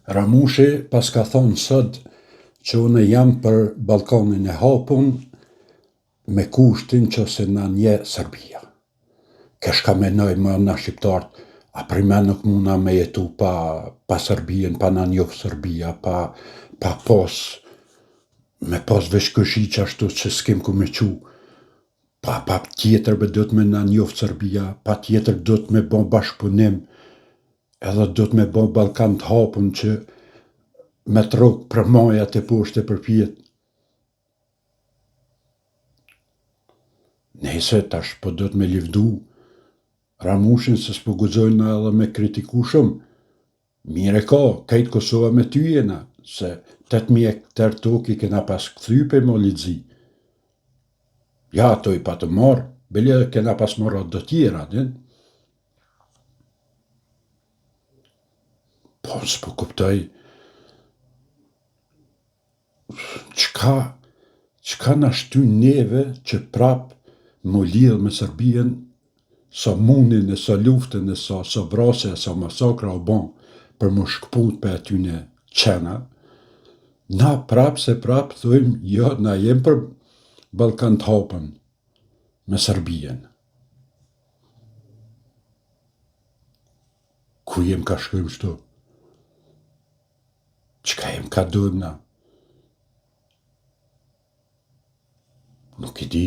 Ramushi pas ka thonë sot që unë jam për balkonin e hapun me kushtin që se na nje Serbia. Kesh ka menoj më na shqiptarët, a prime nuk muna me jetu pa Serbien, pa na njohë Serbia, pa me pas vesh këshi që ashtu që s'kem ku me qu. Pa tjetër be do të me na njohë Serbia, pa tjetër do të me bon bashkëpunim, edhe do të me bon Balkan të hapun që me të rogë për maja të poshtë e për pjetë. Nese tash po do të me livdu Ramushin se s'po guxojnë edhe me kritiku shumë. Mire ka, kajtë Kosova me ty jena, se 8.000 hektar toki kena pas këthype mo lidzi. Ja, ato i pa të marë, belje kena pas marë do tjera, din. Po, s'po kuptoj, qka na shty neve që prap më lidhë me Serbien, sa munin e sa luftën e sa vrasja, sa masakra o bon, për më shkput për atyne qena, na prap thujmë, jo, na jem për Balkan të hapën me Serbien. Ku jem ka shkojmë shtu? Qka jem ka dojmë na? Nuk i di,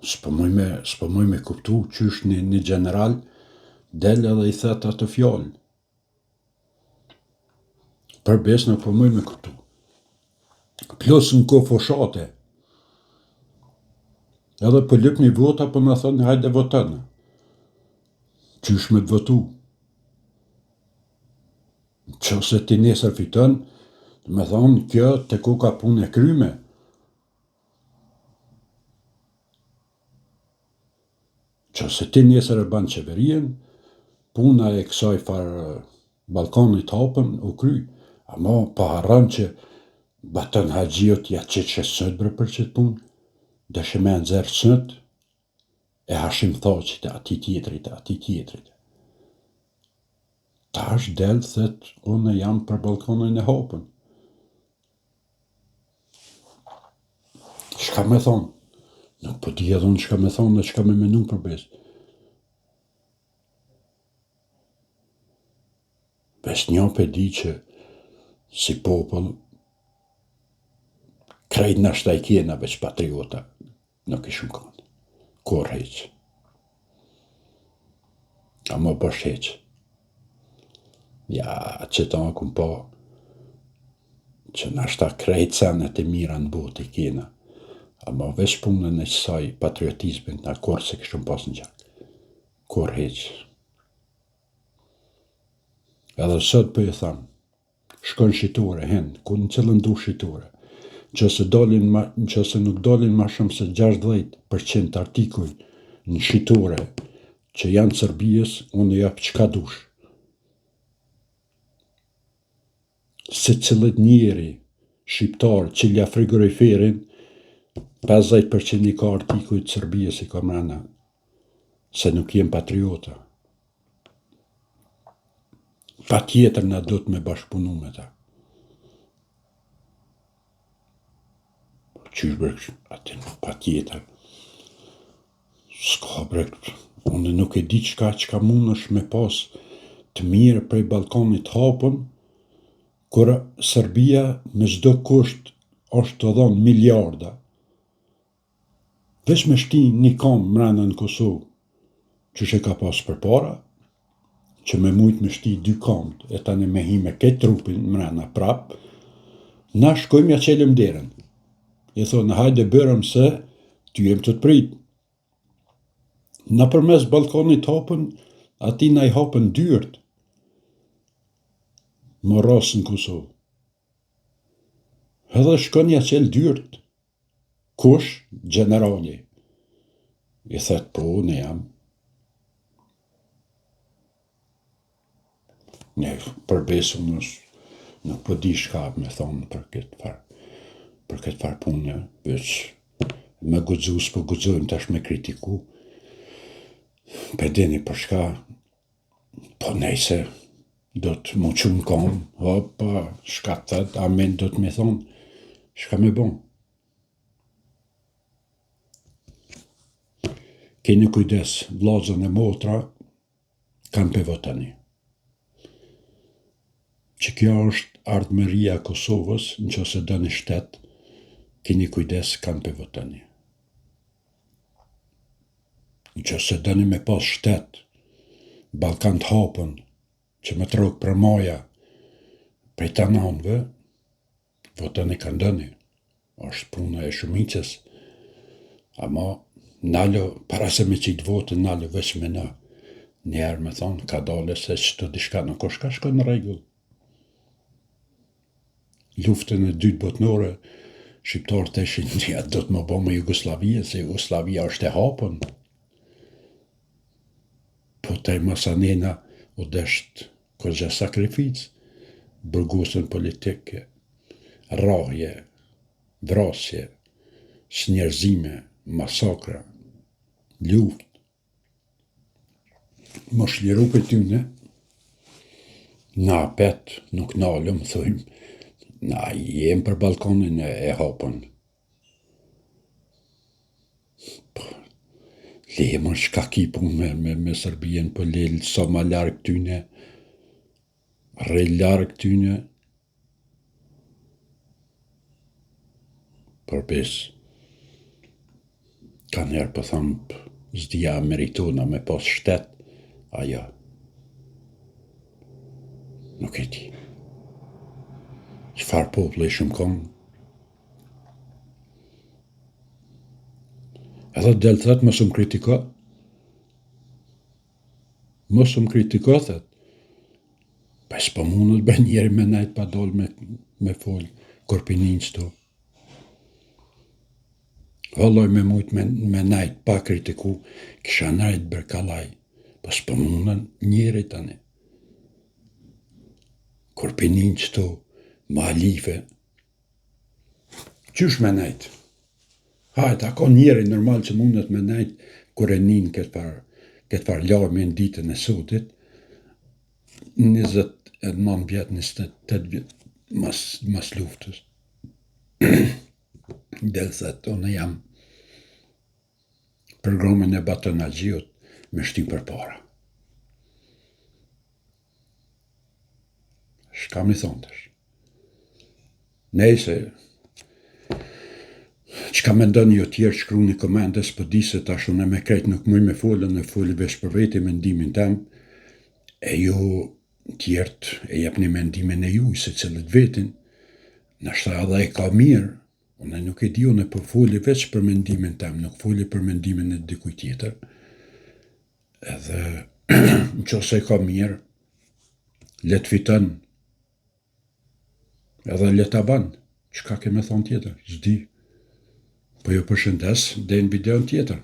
s'po moj me kuptu qysh një general del edhe i thet atë fjallë. Për bes nuk po moj me kuptu. Plus në ko foshate. Edhe për lyp një vota, po në thonë, hajde votënë. Qysh me të votu? Që se ti nesër fitën, me thonë, kjo të ku ka punë e kryme. Që se ti nesër e banë qeverien, puna e kësaj farë Balkanit hapën u kry. Ama pa harran që batën haqjiot ja që sët bre për qëtë punë, dëshë me nëzërë sët, e hashim thaqit e ati tjetrit. Ta është delë, thët, unë jam për Balkanin e hapën. Shka me thonë? Nuk po di edhe unë shka me thonë dhe shka me menu për besë. Ves një pe di që si popull krejt në shtaj kjena veç patriota nuk ishëm kanë. Kur heq. A më bësh heq. Ja, që ta akun po që në shta krejt senet e mira në botë i kjena. A më veç punën e qësaj patriotizmin në kur se këshëm pas në gjak. Kur heq. Edhe sot për e thamë, shkon shqitore, hen, ku në cilën du shqitore, që se nuk dalin ma shumë se 60% artikuj në shqitore që janë Serbijës, unë japë qka dush. Se cilët njeri shqiptar që lja frigoriferin, 50% i ka artikuj të Serbijës i ka mrena, se nuk jem patriota. Pa tjetër na do të me bashkëpunu me ta. Qysh brek, atë pa tjetër. Ska brek, unë nuk e di qka mund është me pas të mirë prej Balkanit hapën, kur Serbia me çdo kusht është të dhonë miliarda. Vesh me shti një kam mrena në Kosovë, qysh e ka pas për para, që me mujt me shti 2 kamët, e tani me hi me këtë trupin mrena prap, na shkojmë ja qelëm derën. I thonë, hajde bërëm se ty jem të të prit. Na përmes Balkanit hapën, ati na i hapën dyrt. Më rasë në Kosovë. Edhe shkon ja qelë dyrt. Kush? Generali. I thëtë, po, ne jam. Ne përbesu nuk po di shka me thonë për këtë farë punë, veç me guxu s'po guxojmë tash me kritiku. Për dini për shka, po nejse, do të më qunë kom, hopa, shka të thët, amen do të me thonë, shka me bon. Keni kujdes, vllazën e motra kanë për votani. Që kjo është ardhmëria e Kosovës, në që se dëni shtetë, keni kujdes, kanë për votani. Në që se dëni me pas shtetë, Ballkan të hapën, që me të rogë për maja, prej të nanëve, votani kanë dëni. është puna e shumicës, ama nalë, para se me qitë votën, nalë veç me në, njerë me thonë, ka dale se që të dishka në koshka shko në regull. Luftën e dytë botnore, shqiptarët e shindia do të më bo me Jugoslavia, se Jugoslavia është e hapën. Po taj masanena o deshtë kërgja sakrificë, burgosën politike, rrahje, vrasje, snjerëzime, masakra, luft. Më shliru për tyne, na apet, nuk nalëm, thujmë, na jem për balkonin e hapën. Leje më shka ki pun me Serbien, për lejnë sa ma largë tyne, rej largë tyne, për bes, kanë herë për thamë, zdia meritona me pas shtetë, aja, nuk e ti. Qëfar pople shumë konë? Edhe delë thëtë, mësë më kritiko. Mësë më kritiko, thëtë. Pa s'pa mundët bë njeri me najtë pa dollë me folë, korpinin qëto. Vëlloj me mujtë me najtë pa kritiku, kisha najtë bërkalaj, pa s'pa mundën njeri tani. Korpinin qëto, ma alife. Qysh me najtë? Hajtë, ako njeri normal që mundet me najtë kër e njën këtë far larme në ditën e sotit, 29 vjetë, 28 vjetë mas luftës. Delë thëtë, unë jam programin e batonagjiot me shtim për para. Shka mi thondesh? Nejse, qka me ndoni jo tjerë shkru një komendës, për di se tash unë me krejt nuk muj me folën, e foli vesh për veti me ndimin tem, e ju tjertë e jep një mendimin e ju, se cilët vetin, nështë edhe e ka mirë, unë nuk e di, unë e për foli veç për mendimin tem, nuk foli për mendimin e dikuj tjetër, edhe në qose e ka mirë, let fitën, edhe let aban, qka ke me thonë tjetër, zdi. Po ju përshëndes, dhe në video tjetër.